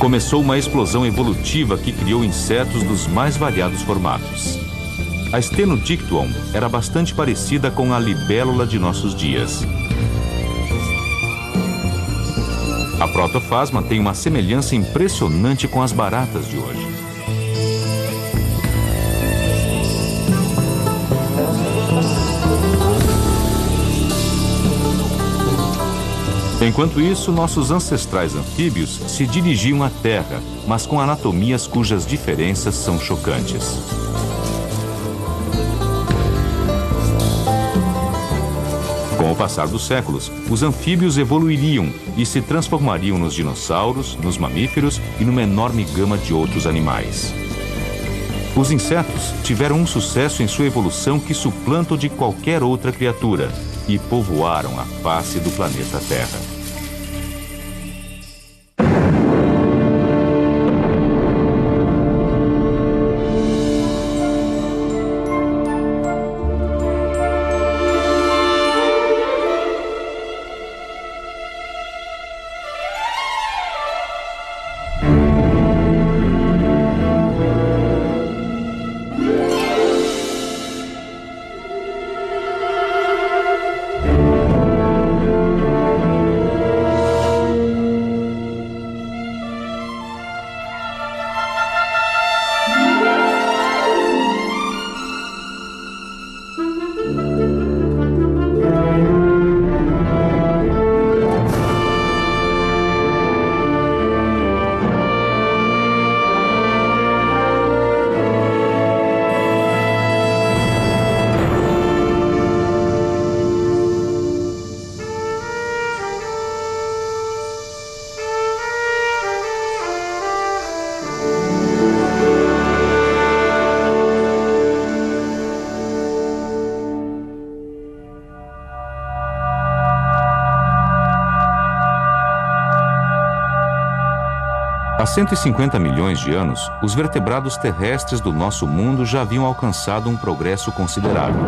começou uma explosão evolutiva que criou insetos dos mais variados formatos. A Stenodictyon era bastante parecida com a libélula de nossos dias. A protophasma tem uma semelhança impressionante com as baratas de hoje. Enquanto isso, nossos ancestrais anfíbios se dirigiam à Terra, mas com anatomias cujas diferenças são chocantes. Com o passar dos séculos, os anfíbios evoluiriam e se transformariam nos dinossauros, nos mamíferos e numa enorme gama de outros animais. Os insetos tiveram um sucesso em sua evolução que suplanta o de qualquer outra criatura e povoaram a face do planeta Terra. Há 150 milhões de anos, os vertebrados terrestres do nosso mundo já haviam alcançado um progresso considerável.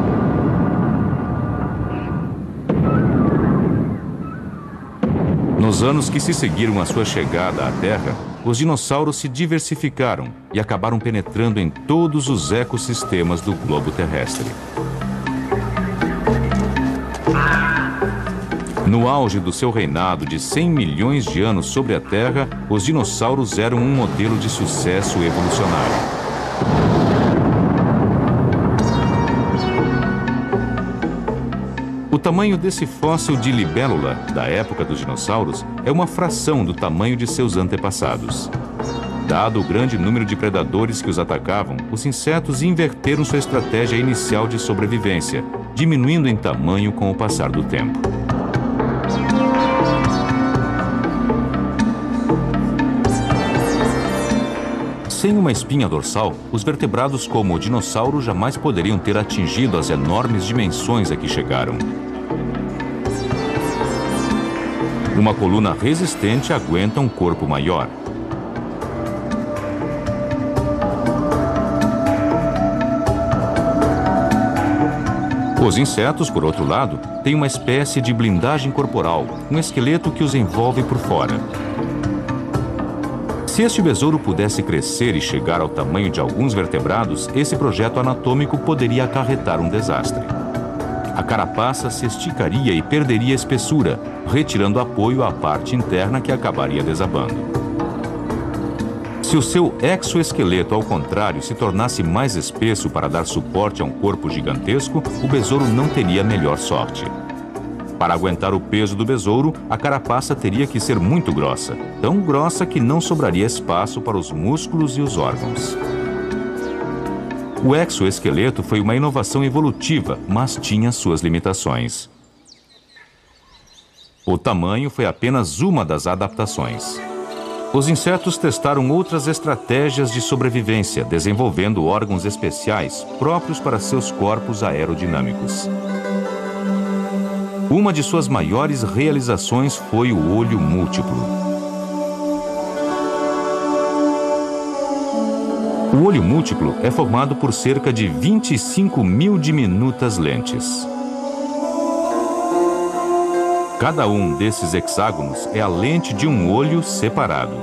Nos anos que se seguiram à sua chegada à Terra, os dinossauros se diversificaram e acabaram penetrando em todos os ecossistemas do globo terrestre. No auge do seu reinado de 100 milhões de anos sobre a Terra, os dinossauros eram um modelo de sucesso evolucionário. O tamanho desse fóssil de libélula, da época dos dinossauros, é uma fração do tamanho de seus antepassados. Dado o grande número de predadores que os atacavam, os insetos inverteram sua estratégia inicial de sobrevivência, diminuindo em tamanho com o passar do tempo. Sem uma espinha dorsal, os vertebrados como o dinossauro jamais poderiam ter atingido as enormes dimensões a que chegaram. Uma coluna resistente aguenta um corpo maior. Os insetos, por outro lado, têm uma espécie de blindagem corporal, um esqueleto que os envolve por fora. Se este besouro pudesse crescer e chegar ao tamanho de alguns vertebrados, esse projeto anatômico poderia acarretar um desastre. A carapaça se esticaria e perderia espessura, retirando apoio à parte interna que acabaria desabando. Se o seu exoesqueleto, ao contrário, se tornasse mais espesso para dar suporte a um corpo gigantesco, o besouro não teria melhor sorte. Para aguentar o peso do besouro, a carapaça teria que ser muito grossa, tão grossa que não sobraria espaço para os músculos e os órgãos. O exoesqueleto foi uma inovação evolutiva, mas tinha suas limitações. O tamanho foi apenas uma das adaptações. Os insetos testaram outras estratégias de sobrevivência, desenvolvendo órgãos especiais próprios para seus corpos aerodinâmicos. Uma de suas maiores realizações foi o olho múltiplo. O olho múltiplo é formado por cerca de 25 mil diminutas lentes. Cada um desses hexágonos é a lente de um olho separado.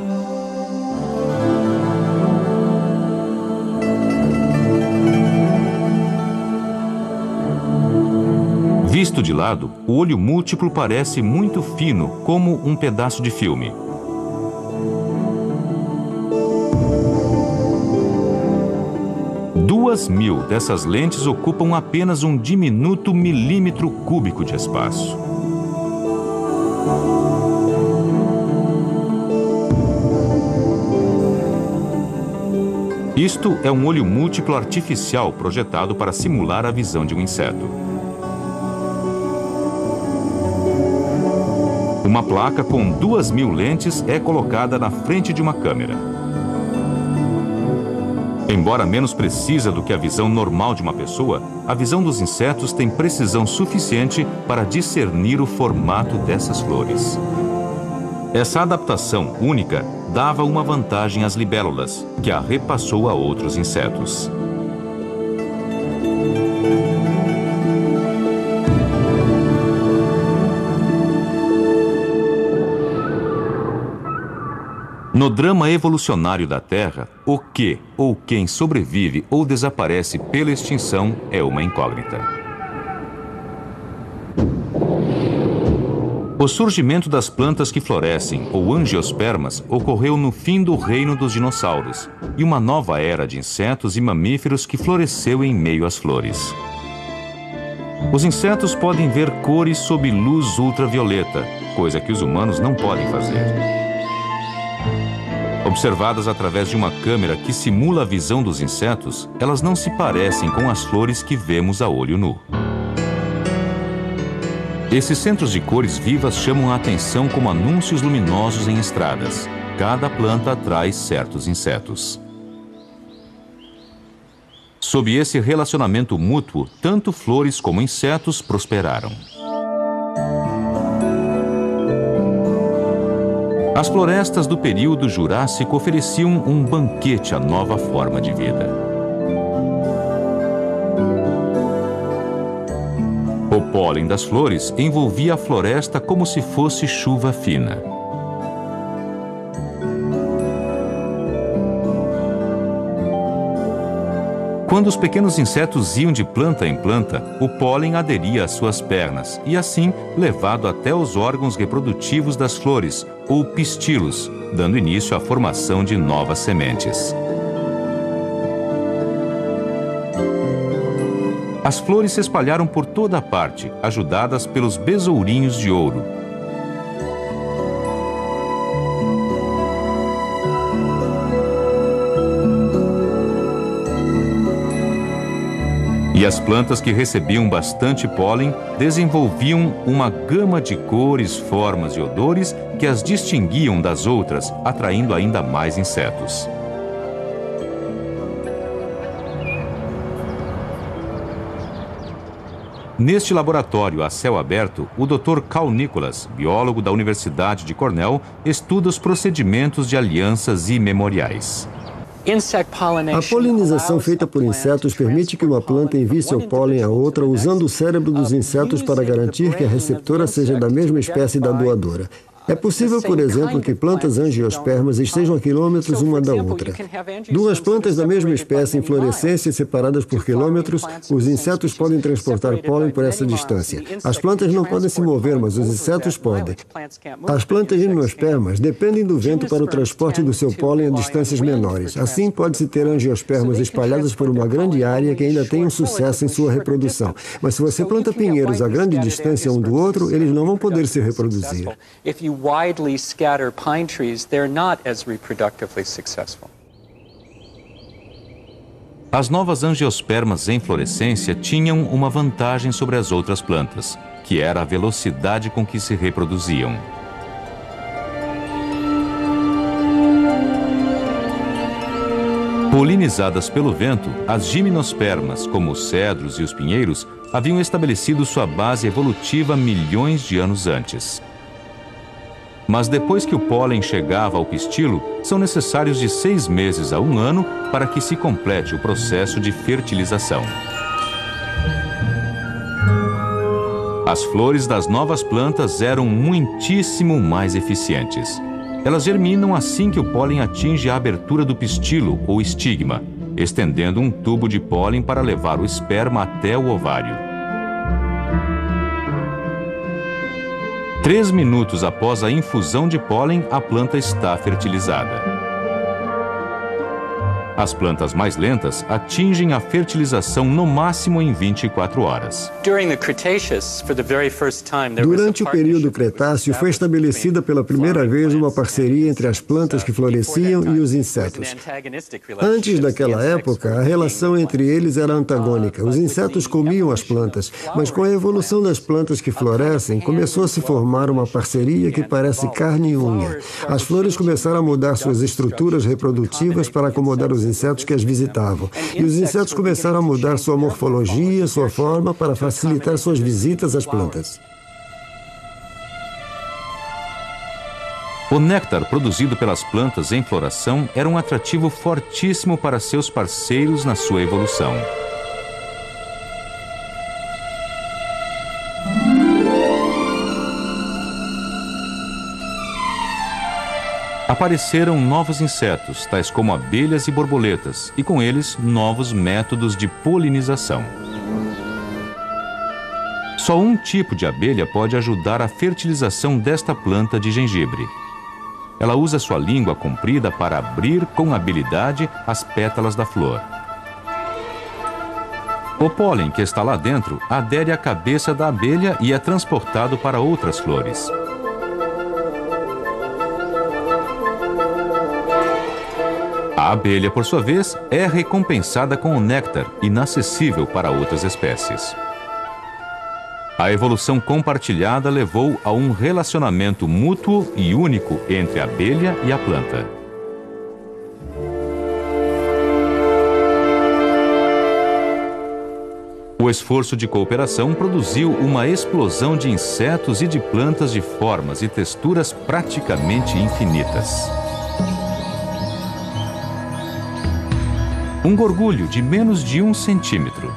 Visto de lado, o olho múltiplo parece muito fino, como um pedaço de filme. Duas mil dessas lentes ocupam apenas um diminuto milímetro cúbico de espaço. Isto é um olho múltiplo artificial projetado para simular a visão de um inseto. Uma placa com 2.000 lentes é colocada na frente de uma câmera. Embora menos precisa do que a visão normal de uma pessoa, a visão dos insetos tem precisão suficiente para discernir o formato dessas flores. Essa adaptação única dava uma vantagem às libélulas, que a repassou a outros insetos. No drama evolucionário da Terra, o que ou quem sobrevive ou desaparece pela extinção é uma incógnita. O surgimento das plantas que florescem, ou angiospermas, ocorreu no fim do reino dos dinossauros, e uma nova era de insetos e mamíferos que floresceu em meio às flores. Os insetos podem ver cores sob luz ultravioleta, coisa que os humanos não podem fazer. Observadas através de uma câmera que simula a visão dos insetos, elas não se parecem com as flores que vemos a olho nu. Esses centros de cores vivas chamam a atenção como anúncios luminosos em estradas. Cada planta atrai certos insetos. Sob esse relacionamento mútuo, tanto flores como insetos prosperaram. As florestas do período Jurássico ofereciam um banquete à nova forma de vida. O pólen das flores envolvia a floresta como se fosse chuva fina. Quando os pequenos insetos iam de planta em planta, o pólen aderia às suas pernas e, assim, levado até os órgãos reprodutivos das flores, ou pistilos, dando início à formação de novas sementes. As flores se espalharam por toda a parte, ajudadas pelos besourinhos de ouro. E as plantas que recebiam bastante pólen desenvolviam uma gama de cores, formas e odores que as distinguiam das outras, atraindo ainda mais insetos. Neste laboratório a céu aberto, o Dr. Carl Nicholas, biólogo da Universidade de Cornell, estuda os procedimentos de alianças imemoriais. A polinização feita por insetos permite que uma planta envie seu pólen a outra usando o cérebro dos insetos para garantir que a receptora seja da mesma espécie da doadora. É possível, por exemplo, que plantas angiospermas estejam a quilômetros uma da outra. Duas plantas da mesma espécie em florescência separadas por quilômetros, os insetos podem transportar pólen por essa distância. As plantas não podem se mover, mas os insetos podem. As plantas gimnospermas dependem do vento para o transporte do seu pólen a distâncias menores. Assim, pode-se ter angiospermas espalhadas por uma grande área que ainda tenham sucesso em sua reprodução. Mas se você planta pinheiros a grande distância um do outro, eles não vão poder se reproduzir. Widely scatter pine trees, they're not as reproductively successful. As novas angiospermas em florescência tinham uma vantagem sobre as outras plantas, que era a velocidade com que se reproduziam. Polinizadas pelo vento, as gimnospermas, como os cedros e os pinheiros, haviam estabelecido sua base evolutiva milhões de anos antes. Mas depois que o pólen chegava ao pistilo, são necessários de 6 meses a 1 ano para que se complete o processo de fertilização. As flores das novas plantas eram muitíssimo mais eficientes. Elas germinam assim que o pólen atinge a abertura do pistilo ou estigma, estendendo um tubo de pólen para levar o esperma até o ovário. 3 minutos após a infusão de pólen, a planta está fertilizada. As plantas mais lentas atingem a fertilização no máximo em 24 horas. Durante o período Cretáceo, foi estabelecida pela primeira vez uma parceria entre as plantas que floresciam e os insetos. Antes daquela época, a relação entre eles era antagônica. Os insetos comiam as plantas, mas com a evolução das plantas que florescem, começou a se formar uma parceria que parece carne e unha. As flores começaram a mudar suas estruturas reprodutivas para acomodar os insetos que as visitavam. E os insetos começaram a mudar sua morfologia, sua forma, para facilitar suas visitas às plantas. O néctar produzido pelas plantas em floração era um atrativo fortíssimo para seus parceiros na sua evolução. Apareceram novos insetos, tais como abelhas e borboletas, e com eles novos métodos de polinização. Só um tipo de abelha pode ajudar a fertilização desta planta de gengibre. Ela usa sua língua comprida para abrir com habilidade as pétalas da flor. O pólen que está lá dentro adere à cabeça da abelha e é transportado para outras flores. A abelha, por sua vez, é recompensada com o néctar, inacessível para outras espécies. A evolução compartilhada levou a um relacionamento mútuo e único entre a abelha e a planta. O esforço de cooperação produziu uma explosão de insetos e de plantas de formas e texturas praticamente infinitas. Um gorgulho de menos de 1 centímetro.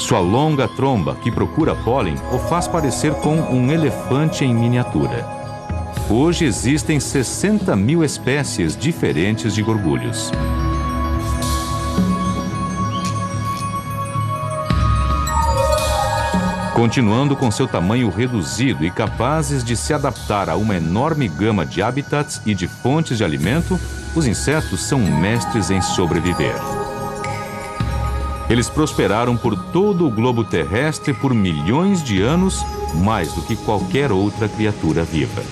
Sua longa tromba, que procura pólen, o faz parecer com um elefante em miniatura. Hoje existem 60.000 espécies diferentes de gorgulhos. Continuando com seu tamanho reduzido e capazes de se adaptar a uma enorme gama de habitats e de fontes de alimento, os insetos são mestres em sobreviver. Eles prosperaram por todo o globo terrestre por milhões de anos, mais do que qualquer outra criatura viva.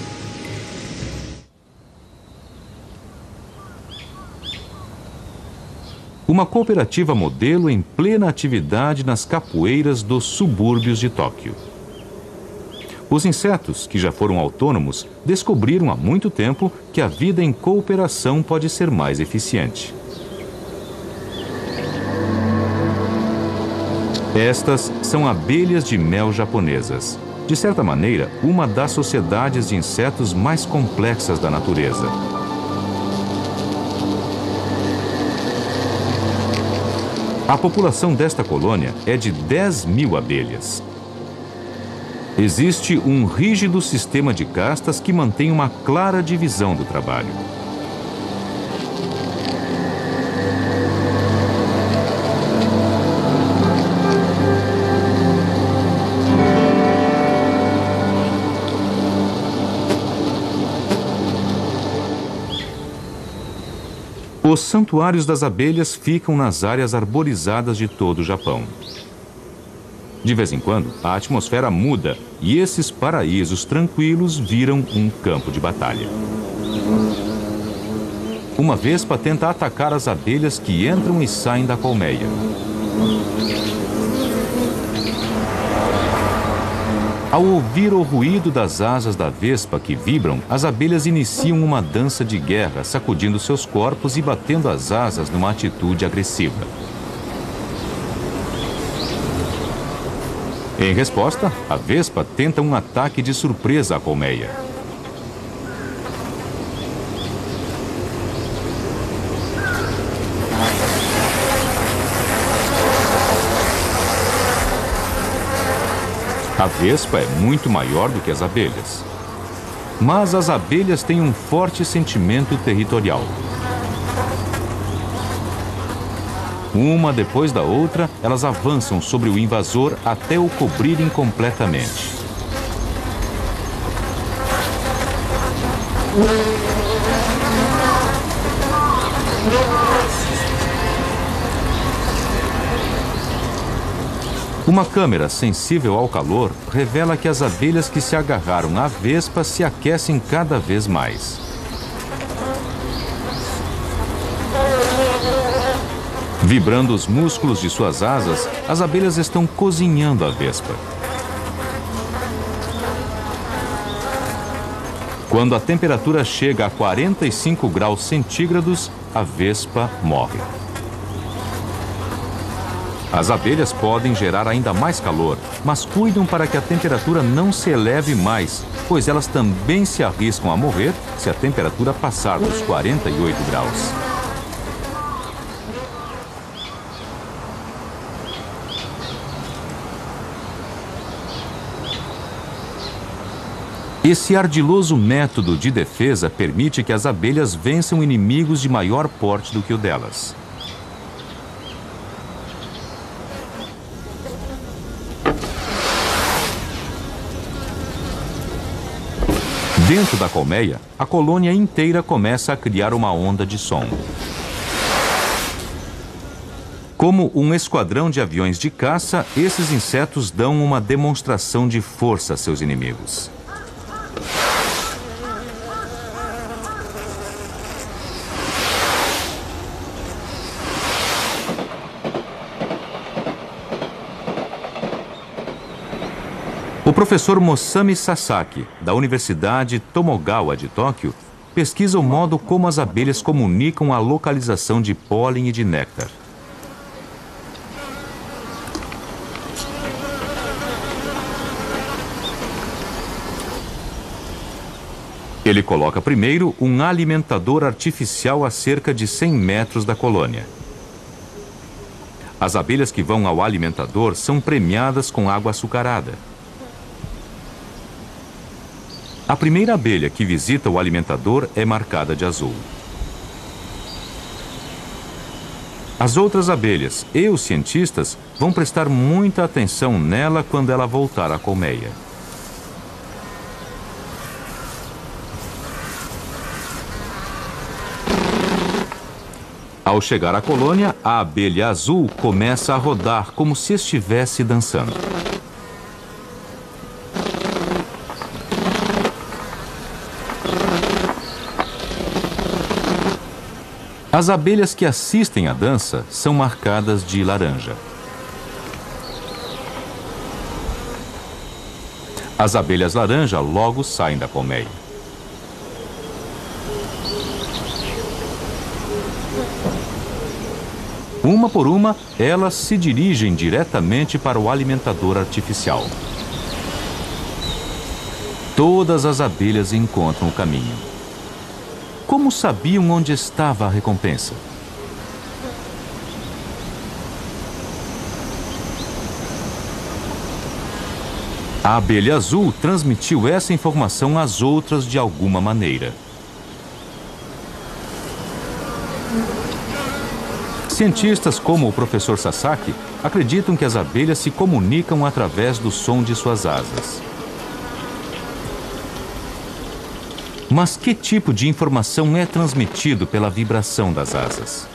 Uma cooperativa modelo em plena atividade nas capoeiras dos subúrbios de Tóquio. Os insetos, que já foram autônomos, descobriram há muito tempo que a vida em cooperação pode ser mais eficiente. Estas são abelhas de mel japonesas. De certa maneira, uma das sociedades de insetos mais complexas da natureza. A população desta colônia é de 10.000 abelhas. Existe um rígido sistema de castas que mantém uma clara divisão do trabalho. Os santuários das abelhas ficam nas áreas arborizadas de todo o Japão. De vez em quando, a atmosfera muda e esses paraísos tranquilos viram um campo de batalha. Uma vespa tenta atacar as abelhas que entram e saem da colmeia. Ao ouvir o ruído das asas da vespa que vibram, as abelhas iniciam uma dança de guerra, sacudindo seus corpos e batendo as asas numa atitude agressiva. Em resposta, a vespa tenta um ataque de surpresa à colmeia. A vespa é muito maior do que as abelhas. Mas as abelhas têm um forte sentimento territorial. Uma depois da outra, elas avançam sobre o invasor até o cobrirem completamente. Uma câmera sensível ao calor revela que as abelhas que se agarraram à vespa se aquecem cada vez mais. Vibrando os músculos de suas asas, as abelhas estão cozinhando a vespa. Quando a temperatura chega a 45 graus centígrados, a vespa morre. As abelhas podem gerar ainda mais calor, mas cuidam para que a temperatura não se eleve mais, pois elas também se arriscam a morrer se a temperatura passar dos 48 graus. Esse ardiloso método de defesa permite que as abelhas vençam inimigos de maior porte do que o delas. Dentro da colmeia, a colônia inteira começa a criar uma onda de som. Como um esquadrão de aviões de caça, esses insetos dão uma demonstração de força a seus inimigos. O professor Mosami Sasaki, da Universidade Tomogawa de Tóquio, pesquisa o modo como as abelhas comunicam a localização de pólen e de néctar. Ele coloca primeiro um alimentador artificial a cerca de 100 metros da colônia. As abelhas que vão ao alimentador são premiadas com água açucarada. A primeira abelha que visita o alimentador é marcada de azul. As outras abelhas e os cientistas vão prestar muita atenção nela quando ela voltar à colmeia. Ao chegar à colônia, a abelha azul começa a rodar como se estivesse dançando. As abelhas que assistem à dança são marcadas de laranja. As abelhas laranja logo saem da colmeia. Uma por uma, elas se dirigem diretamente para o alimentador artificial. Todas as abelhas encontram o caminho. Como sabiam onde estava a recompensa? A abelha azul transmitiu essa informação às outras de alguma maneira. Cientistas como o professor Sasaki acreditam que as abelhas se comunicam através do som de suas asas. Mas que tipo de informação é transmitido pela vibração das asas?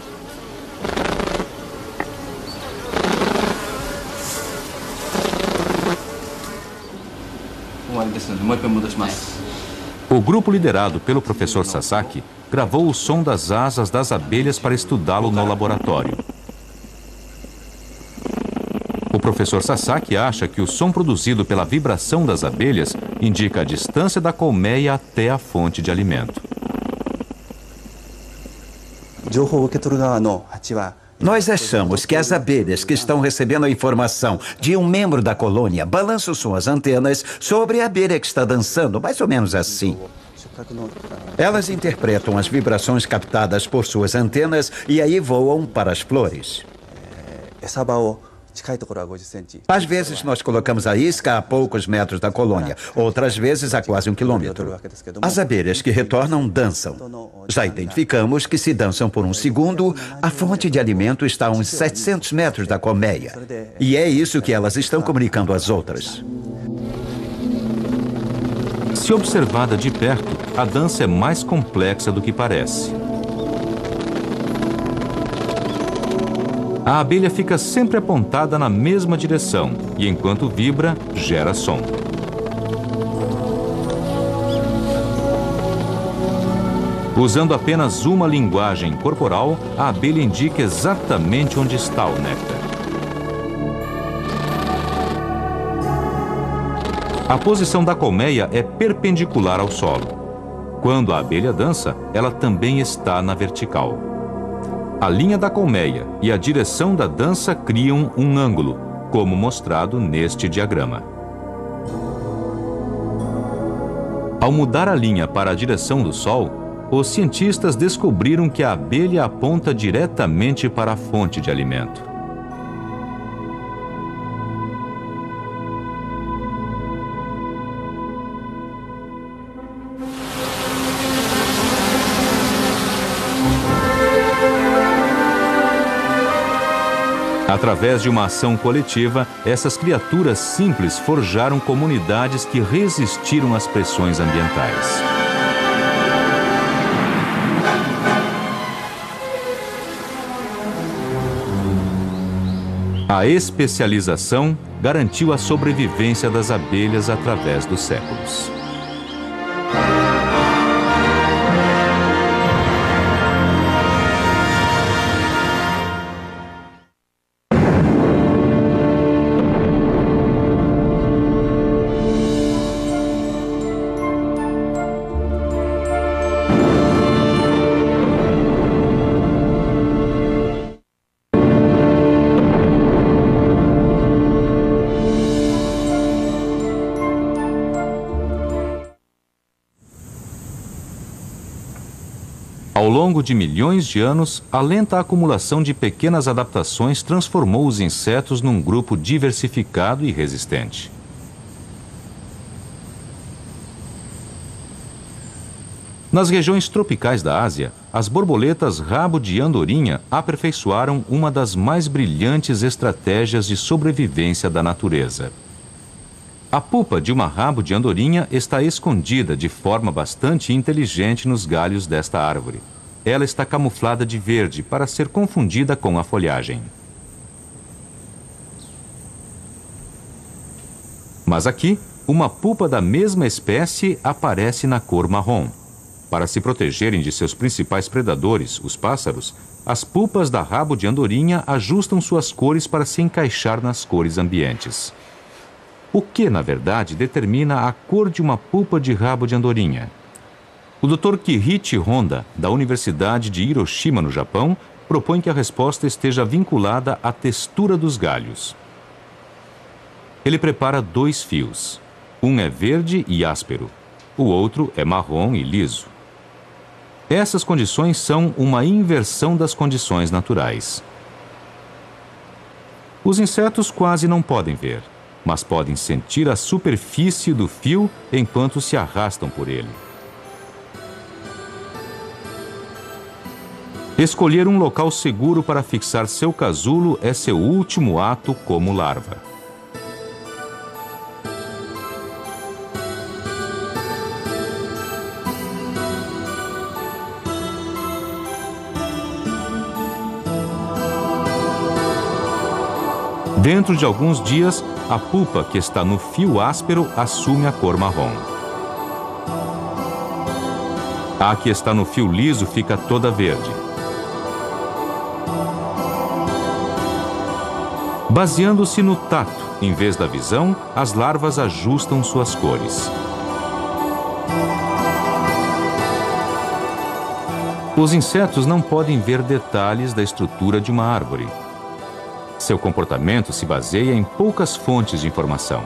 O grupo liderado pelo professor Sasaki gravou o som das asas das abelhas para estudá-lo no laboratório. O professor Sasaki acha que o som produzido pela vibração das abelhas indica a distância da colmeia até a fonte de alimento. Nós achamos que as abelhas que estão recebendo a informação de um membro da colônia balançam suas antenas sobre a abelha que está dançando, mais ou menos assim. Elas interpretam as vibrações captadas por suas antenas e aí voam para as flores. Às vezes nós colocamos a isca a poucos metros da colônia, outras vezes a quase 1 quilômetro. As abelhas que retornam dançam. Já identificamos que se dançam por 1 segundo, a fonte de alimento está a uns 700 metros da colmeia. E é isso que elas estão comunicando às outras. Se observada de perto, a dança é mais complexa do que parece. A abelha fica sempre apontada na mesma direção e, enquanto vibra, gera som. Usando apenas uma linguagem corporal, a abelha indica exatamente onde está o néctar. A posição da colmeia é perpendicular ao solo. Quando a abelha dança, ela também está na vertical. A linha da colmeia e a direção da dança criam um ângulo, como mostrado neste diagrama. Ao mudar a linha para a direção do sol, os cientistas descobriram que a abelha aponta diretamente para a fonte de alimento. Através de uma ação coletiva, essas criaturas simples forjaram comunidades que resistiram às pressões ambientais. A especialização garantiu a sobrevivência das abelhas através dos séculos. Ao longo de milhões de anos, a lenta acumulação de pequenas adaptações transformou os insetos num grupo diversificado e resistente. Nas regiões tropicais da Ásia, as borboletas rabo de andorinha aperfeiçoaram uma das mais brilhantes estratégias de sobrevivência da natureza. A pupa de uma rabo de andorinha está escondida de forma bastante inteligente nos galhos desta árvore. Ela está camuflada de verde para ser confundida com a folhagem. Mas aqui, uma pupa da mesma espécie aparece na cor marrom. Para se protegerem de seus principais predadores, os pássaros, as pupas da rabo de andorinha ajustam suas cores para se encaixar nas cores ambientes. O que, na verdade, determina a cor de uma pupa de rabo de andorinha? O Dr. Kiichi Honda, da Universidade de Hiroshima, no Japão, propõe que a resposta esteja vinculada à textura dos galhos. Ele prepara 2 fios. Um é verde e áspero. O outro é marrom e liso. Essas condições são uma inversão das condições naturais. Os insetos quase não podem ver, mas podem sentir a superfície do fio enquanto se arrastam por ele. Escolher um local seguro para fixar seu casulo é seu último ato como larva. Dentro de alguns dias, a pupa que está no fio áspero assume a cor marrom. A que está no fio liso fica toda verde. Baseando-se no tato, em vez da visão, as larvas ajustam suas cores. Os insetos não podem ver detalhes da estrutura de uma árvore. Seu comportamento se baseia em poucas fontes de informação.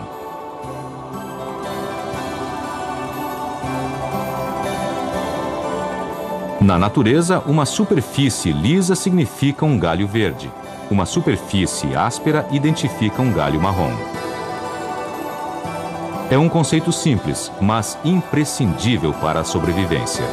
Na natureza, uma superfície lisa significa um galho verde. Uma superfície áspera identifica um galho marrom. É um conceito simples, mas imprescindível para a sobrevivência.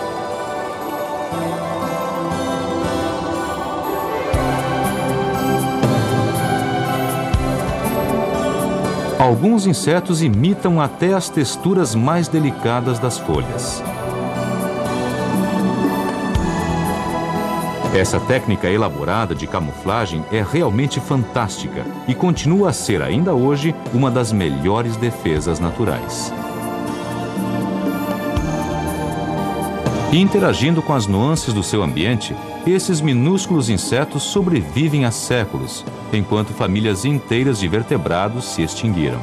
Alguns insetos imitam até as texturas mais delicadas das folhas. Essa técnica elaborada de camuflagem é realmente fantástica e continua a ser ainda hoje uma das melhores defesas naturais. Interagindo com as nuances do seu ambiente, esses minúsculos insetos sobrevivem há séculos, enquanto famílias inteiras de vertebrados se extinguiram.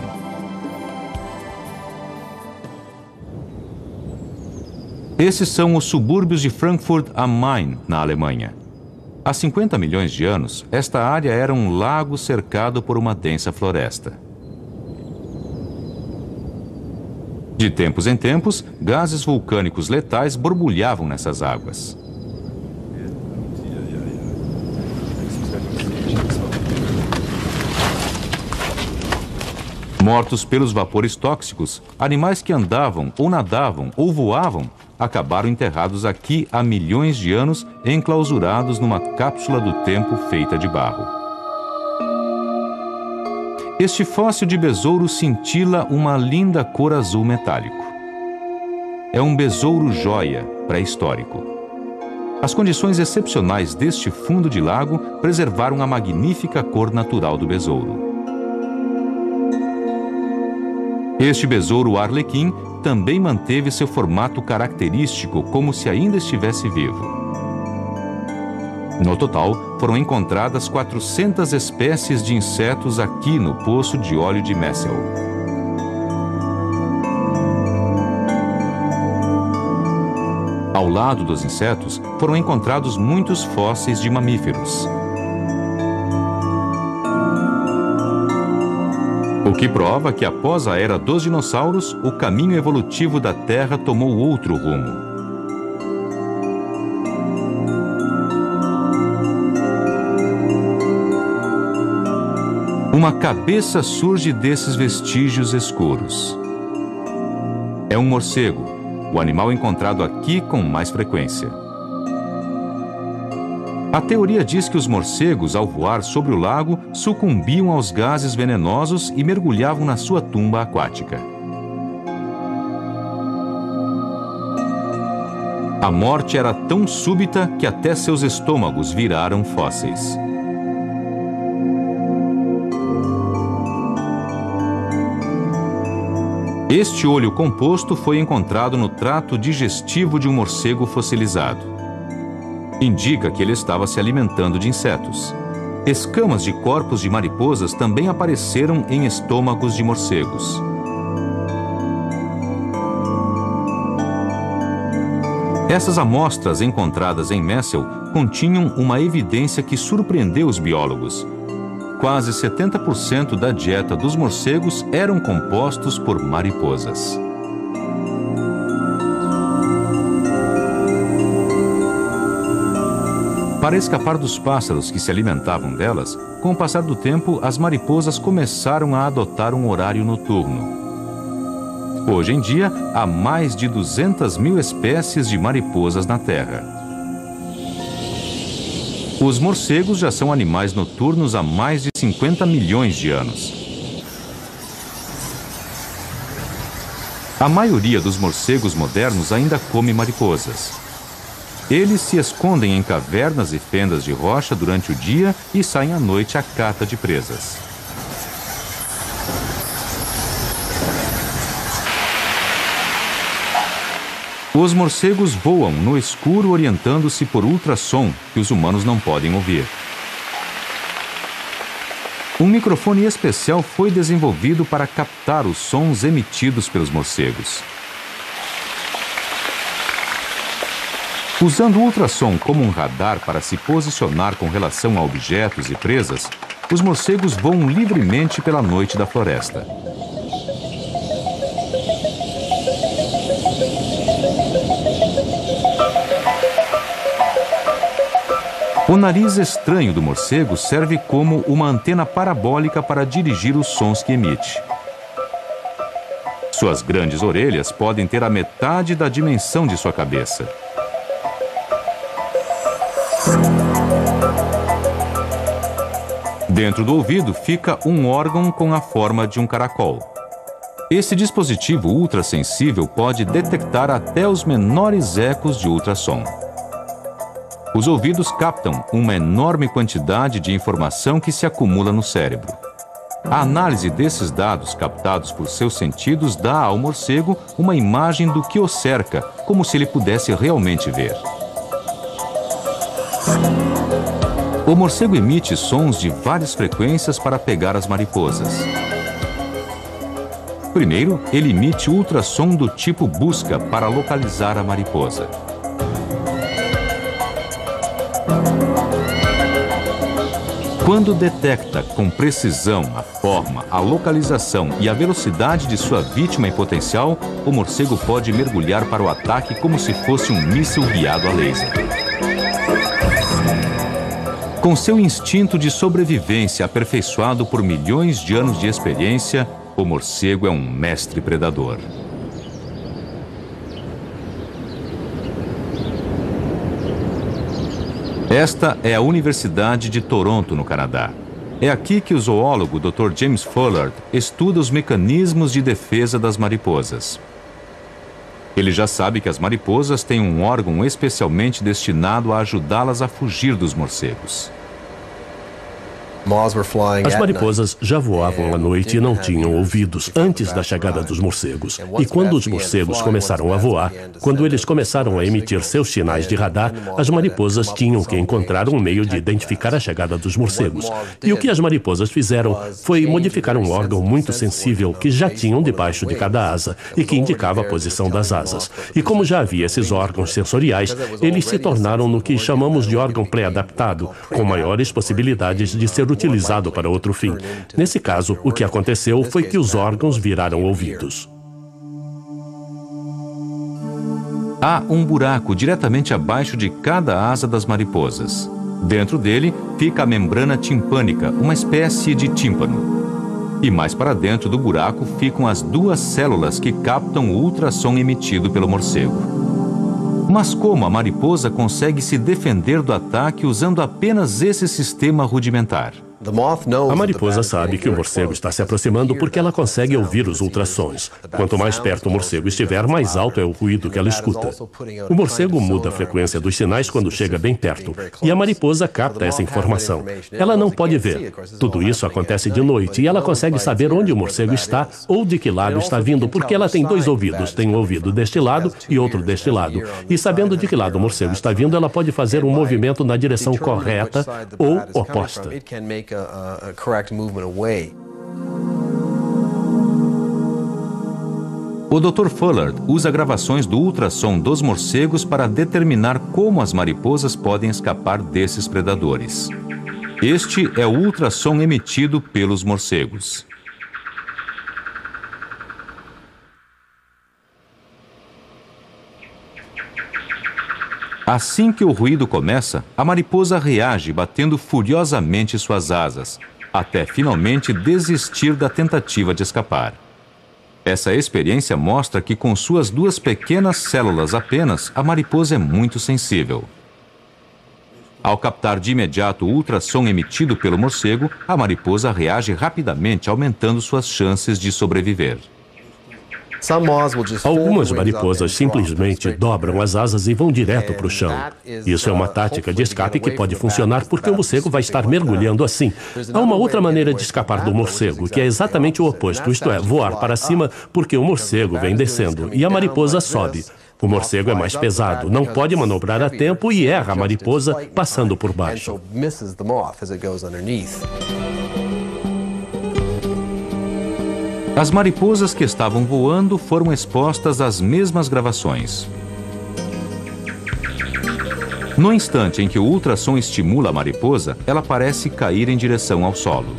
Esses são os subúrbios de Frankfurt am Main, na Alemanha. Há 50 milhões de anos, esta área era um lago cercado por uma densa floresta. De tempos em tempos, gases vulcânicos letais borbulhavam nessas águas. Mortos pelos vapores tóxicos, animais que andavam ou nadavam ou voavam acabaram enterrados aqui há milhões de anos, enclausurados numa cápsula do tempo feita de barro. Este fóssil de besouro cintila uma linda cor azul metálico. É um besouro joia pré-histórico. As condições excepcionais deste fundo de lago preservaram a magnífica cor natural do besouro. Este besouro arlequim também manteve seu formato característico como se ainda estivesse vivo. No total, foram encontradas 400 espécies de insetos aqui no Poço de Óleo de Messel. Ao lado dos insetos, foram encontrados muitos fósseis de mamíferos. O que prova que após a era dos dinossauros, o caminho evolutivo da Terra tomou outro rumo. Uma cabeça surge desses vestígios escuros. É um morcego, o animal encontrado aqui com mais frequência. A teoria diz que os morcegos, ao voar sobre o lago, sucumbiam aos gases venenosos e mergulhavam na sua tumba aquática. A morte era tão súbita que até seus estômagos viraram fósseis. Este olho composto foi encontrado no trato digestivo de um morcego fossilizado. Indica que ele estava se alimentando de insetos. Escamas de corpos de mariposas também apareceram em estômagos de morcegos. Essas amostras encontradas em Messel continham uma evidência que surpreendeu os biólogos. Quase 70% da dieta dos morcegos eram compostos por mariposas. Para escapar dos pássaros que se alimentavam delas, com o passar do tempo, as mariposas começaram a adotar um horário noturno. Hoje em dia, há mais de 200 mil espécies de mariposas na Terra. Os morcegos já são animais noturnos há mais de 50 milhões de anos. A maioria dos morcegos modernos ainda come mariposas. Eles se escondem em cavernas e fendas de rocha durante o dia e saem à noite à caça de presas. Os morcegos voam no escuro orientando-se por ultrassom que os humanos não podem ouvir. Um microfone especial foi desenvolvido para captar os sons emitidos pelos morcegos. Usando o ultrassom como um radar para se posicionar com relação a objetos e presas, os morcegos voam livremente pela noite da floresta. O nariz estranho do morcego serve como uma antena parabólica para dirigir os sons que emite. Suas grandes orelhas podem ter a metade da dimensão de sua cabeça. Dentro do ouvido fica um órgão com a forma de um caracol. Esse dispositivo ultrassensível pode detectar até os menores ecos de ultrassom. Os ouvidos captam uma enorme quantidade de informação que se acumula no cérebro. A análise desses dados captados por seus sentidos dá ao morcego uma imagem do que o cerca, como se ele pudesse realmente ver. O morcego emite sons de várias frequências para pegar as mariposas. Primeiro, ele emite ultrassom do tipo busca para localizar a mariposa. Quando detecta com precisão a forma, a localização e a velocidade de sua vítima em potencial, o morcego pode mergulhar para o ataque como se fosse um míssil guiado a laser. Com seu instinto de sobrevivência aperfeiçoado por milhões de anos de experiência, o morcego é um mestre predador. Esta é a Universidade de Toronto, no Canadá. É aqui que o zoólogo Dr. James Fullard estuda os mecanismos de defesa das mariposas. Ele já sabe que as mariposas têm um órgão especialmente destinado a ajudá-las a fugir dos morcegos. As mariposas já voavam à noite e não tinham ouvidos antes da chegada dos morcegos. E quando os morcegos começaram a voar, quando eles começaram a emitir seus sinais de radar, as mariposas tinham que encontrar um meio de identificar a chegada dos morcegos. E o que as mariposas fizeram foi modificar um órgão muito sensível que já tinham debaixo de cada asa e que indicava a posição das asas. E como já havia esses órgãos sensoriais, eles se tornaram no que chamamos de órgão pré-adaptado, com maiores possibilidades de ser utilizado para outro fim. Nesse caso, o que aconteceu foi que os órgãos viraram ouvidos. Há um buraco diretamente abaixo de cada asa das mariposas. Dentro dele fica a membrana timpânica, uma espécie de tímpano. E mais para dentro do buraco ficam as duas células que captam o ultrassom emitido pelo morcego. Mas como a mariposa consegue se defender do ataque usando apenas esse sistema rudimentar? A mariposa sabe que o morcego está se aproximando porque ela consegue ouvir os ultrassons. Quanto mais perto o morcego estiver, mais alto é o ruído que ela escuta. O morcego muda a frequência dos sinais quando chega bem perto, e a mariposa capta essa informação. Ela não pode ver. Tudo isso acontece de noite e ela consegue saber onde o morcego está ou de que lado está vindo, porque ela tem dois ouvidos. Tem um ouvido deste lado e outro deste lado. E sabendo de que lado o morcego está vindo, ela pode fazer um movimento na direção correta ou oposta. O Dr. Fullard usa gravações do ultrassom dos morcegos para determinar como as mariposas podem escapar desses predadores. Este é o ultrassom emitido pelos morcegos. Assim que o ruído começa, a mariposa reage batendo furiosamente suas asas, até finalmente desistir da tentativa de escapar. Essa experiência mostra que com suas duas pequenas células apenas, a mariposa é muito sensível. Ao captar de imediato o ultrassom emitido pelo morcego, a mariposa reage rapidamente, aumentando suas chances de sobreviver. Algumas mariposas simplesmente dobram as asas e vão direto para o chão. Isso é uma tática de escape que pode funcionar porque o morcego vai estar mergulhando assim. Há uma outra maneira de escapar do morcego, que é exatamente o oposto, isto é, voar para cima porque o morcego vem descendo e a mariposa sobe. O morcego é mais pesado, não pode manobrar a tempo e erra a mariposa passando por baixo. As mariposas que estavam voando foram expostas às mesmas gravações. No instante em que o ultrassom estimula a mariposa, ela parece cair em direção ao solo.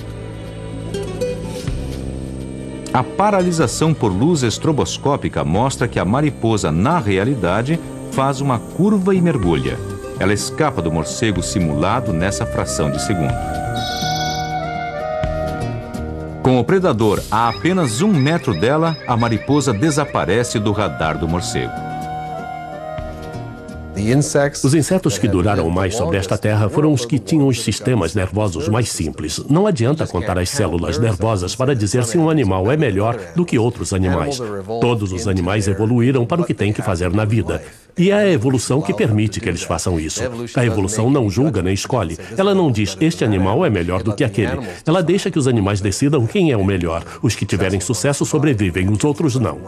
A paralisação por luz estroboscópica mostra que a mariposa, na realidade, faz uma curva e mergulha. Ela escapa do morcego simulado nessa fração de segundo. Com o predador a apenas 1 metro dela, a mariposa desaparece do radar do morcego. Os insetos que duraram mais sobre esta terra foram os que tinham os sistemas nervosos mais simples. Não adianta contar as células nervosas para dizer se um animal é melhor do que outros animais. Todos os animais evoluíram para o que têm que fazer na vida. E é a evolução que permite que eles façam isso. A evolução não julga nem escolhe. Ela não diz, este animal é melhor do que aquele. Ela deixa que os animais decidam quem é o melhor. Os que tiverem sucesso sobrevivem, os outros não.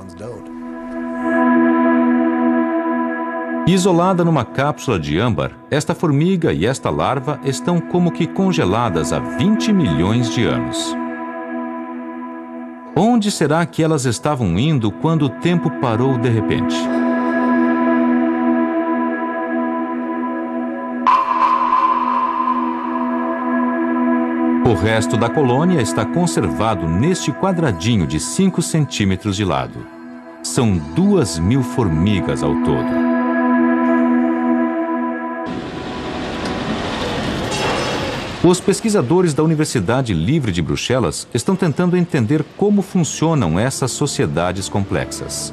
Isolada numa cápsula de âmbar, esta formiga e esta larva estão como que congeladas há 20 milhões de anos. Onde será que elas estavam indo quando o tempo parou de repente? O resto da colônia está conservado neste quadradinho de 5 centímetros de lado. São 2.000 formigas ao todo. Os pesquisadores da Universidade Livre de Bruxelas estão tentando entender como funcionam essas sociedades complexas.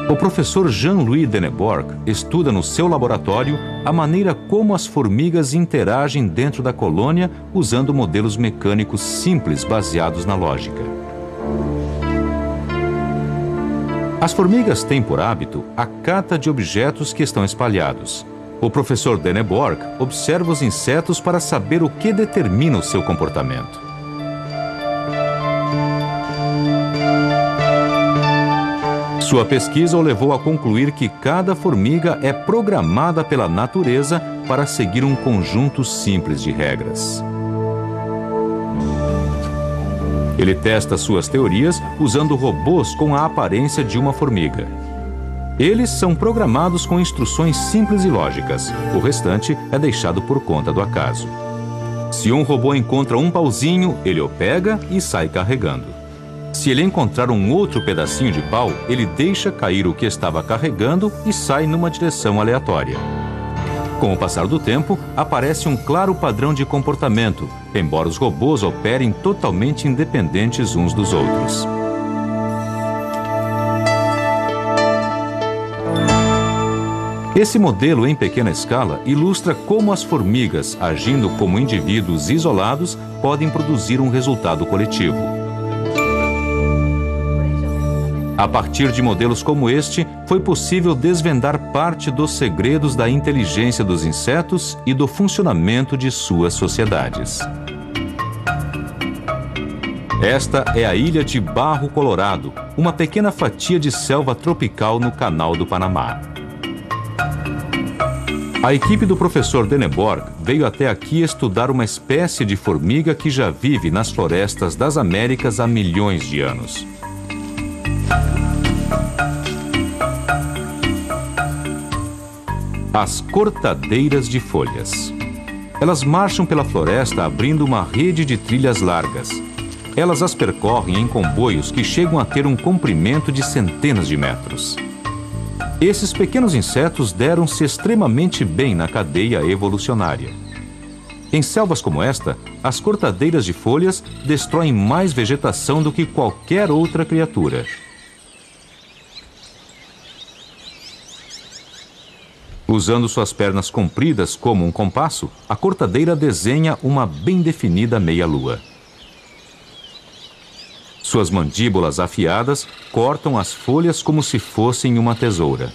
O professor Jean-Louis Denneborg estuda no seu laboratório a maneira como as formigas interagem dentro da colônia usando modelos mecânicos simples baseados na lógica. As formigas têm por hábito a cata de objetos que estão espalhados. O professor Denneborg observa os insetos para saber o que determina o seu comportamento. Sua pesquisa o levou a concluir que cada formiga é programada pela natureza para seguir um conjunto simples de regras. Ele testa suas teorias usando robôs com a aparência de uma formiga. Eles são programados com instruções simples e lógicas. O restante é deixado por conta do acaso. Se um robô encontra um pauzinho, ele o pega e sai carregando. Se ele encontrar um outro pedacinho de pau, ele deixa cair o que estava carregando e sai numa direção aleatória. Com o passar do tempo, aparece um claro padrão de comportamento, embora os robôs operem totalmente independentes uns dos outros. Esse modelo em pequena escala ilustra como as formigas, agindo como indivíduos isolados, podem produzir um resultado coletivo. A partir de modelos como este, foi possível desvendar parte dos segredos da inteligência dos insetos e do funcionamento de suas sociedades. Esta é a ilha de Barro Colorado, uma pequena fatia de selva tropical no Canal do Panamá. A equipe do professor Denneborg veio até aqui estudar uma espécie de formiga que já vive nas florestas das Américas há milhões de anos. As cortadeiras de folhas. Elas marcham pela floresta abrindo uma rede de trilhas largas. Elas as percorrem em comboios que chegam a ter um comprimento de centenas de metros. Esses pequenos insetos deram-se extremamente bem na cadeia evolucionária. Em selvas como esta, as cortadeiras de folhas destroem mais vegetação do que qualquer outra criatura. Usando suas pernas compridas como um compasso, a cortadeira desenha uma bem definida meia-lua. Suas mandíbulas afiadas cortam as folhas como se fossem uma tesoura.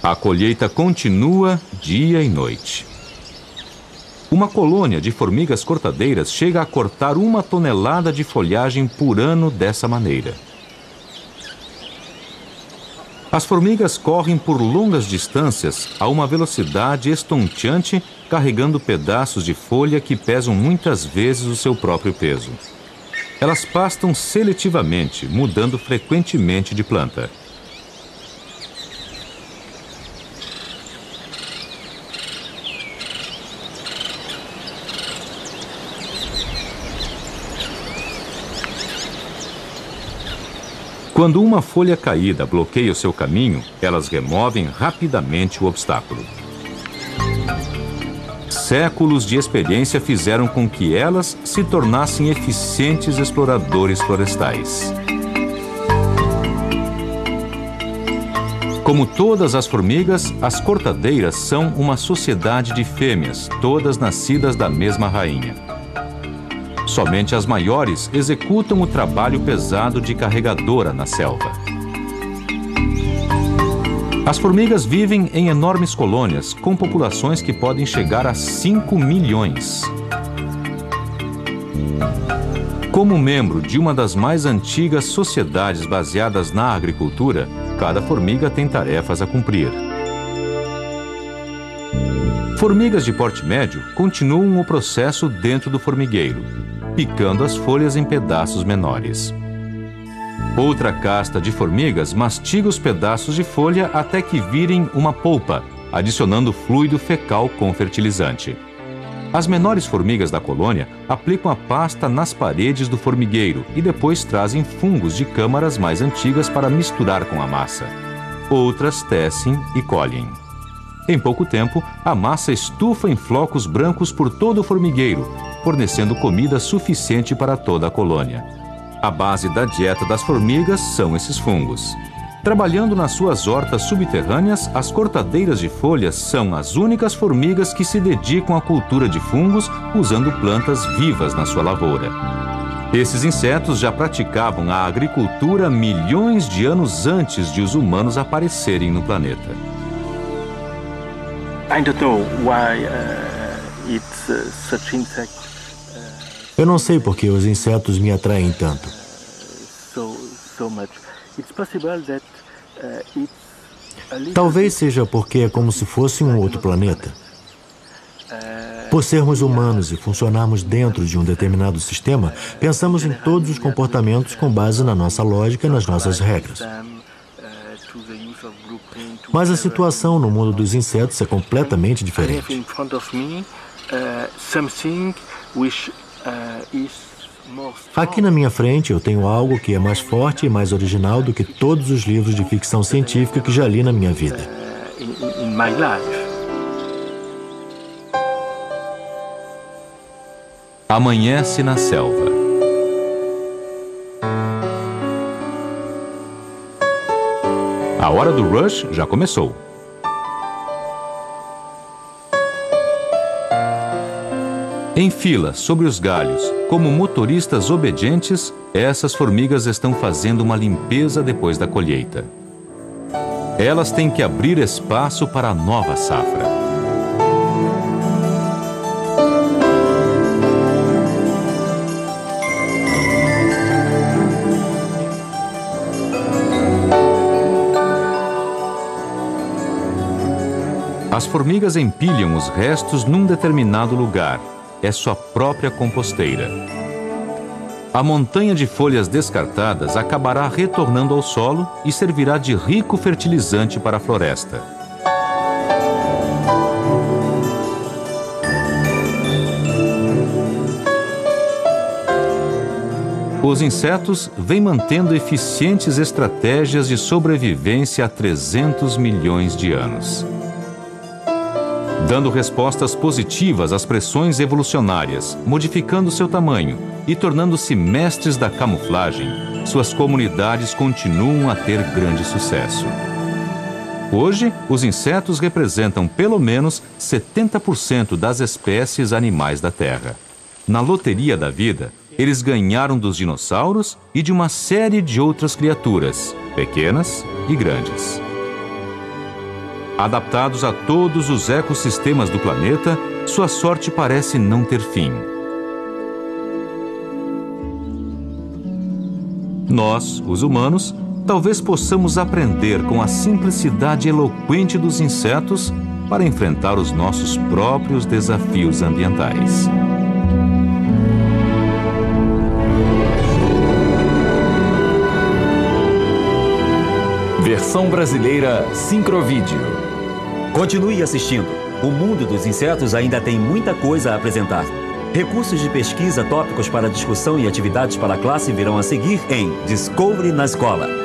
A colheita continua dia e noite. Uma colônia de formigas cortadeiras chega a cortar 1 tonelada de folhagem por ano dessa maneira. As formigas correm por longas distâncias a uma velocidade estonteante, carregando pedaços de folha que pesam muitas vezes o seu próprio peso. Elas pastam seletivamente, mudando frequentemente de planta. Quando uma folha caída bloqueia o seu caminho, elas removem rapidamente o obstáculo. Séculos de experiência fizeram com que elas se tornassem eficientes exploradores florestais. Como todas as formigas, as cortadeiras são uma sociedade de fêmeas, todas nascidas da mesma rainha. Somente as maiores executam o trabalho pesado de carregadora na selva. As formigas vivem em enormes colônias, com populações que podem chegar a 5 milhões. Como membro de uma das mais antigas sociedades baseadas na agricultura, cada formiga tem tarefas a cumprir. Formigas de porte médio continuam o processo dentro do formigueiro, picando as folhas em pedaços menores. Outra casta de formigas mastiga os pedaços de folha até que virem uma polpa, adicionando fluido fecal com fertilizante. As menores formigas da colônia aplicam a pasta nas paredes do formigueiro e depois trazem fungos de câmaras mais antigas para misturar com a massa. Outras tecem e colhem. Em pouco tempo, a massa estufa em flocos brancos por todo o formigueiro, fornecendo comida suficiente para toda a colônia. A base da dieta das formigas são esses fungos. Trabalhando nas suas hortas subterrâneas, as cortadeiras de folhas são as únicas formigas que se dedicam à cultura de fungos usando plantas vivas na sua lavoura. Esses insetos já praticavam a agricultura milhões de anos antes de os humanos aparecerem no planeta. Eu não sei por que os insetos me atraem tanto. Talvez seja porque é como se fosse um outro planeta. Por sermos humanos e funcionarmos dentro de um determinado sistema, pensamos em todos os comportamentos com base na nossa lógica e nas nossas regras. Mas a situação no mundo dos insetos é completamente diferente. Aqui na minha frente eu tenho algo que é mais forte e mais original do que todos os livros de ficção científica que já li na minha vida. Amanhece na selva. A hora do rush já começou. Em fila, sobre os galhos, como motoristas obedientes, essas formigas estão fazendo uma limpeza depois da colheita. Elas têm que abrir espaço para a nova safra. As formigas empilham os restos num determinado lugar. É sua própria composteira. A montanha de folhas descartadas acabará retornando ao solo e servirá de rico fertilizante para a floresta. Os insetos vêm mantendo eficientes estratégias de sobrevivência há 300 milhões de anos. Dando respostas positivas às pressões evolucionárias, modificando seu tamanho e tornando-se mestres da camuflagem, suas comunidades continuam a ter grande sucesso. Hoje, os insetos representam pelo menos 70% das espécies animais da Terra. Na loteria da vida, eles ganharam dos dinossauros e de uma série de outras criaturas, pequenas e grandes. Adaptados a todos os ecossistemas do planeta, sua sorte parece não ter fim. Nós, os humanos, talvez possamos aprender com a simplicidade eloquente dos insetos para enfrentar os nossos próprios desafios ambientais. Versão brasileira Sincrovídeo. Continue assistindo. O mundo dos insetos ainda tem muita coisa a apresentar. Recursos de pesquisa, tópicos para discussão e atividades para a classe virão a seguir em Discovery na Escola.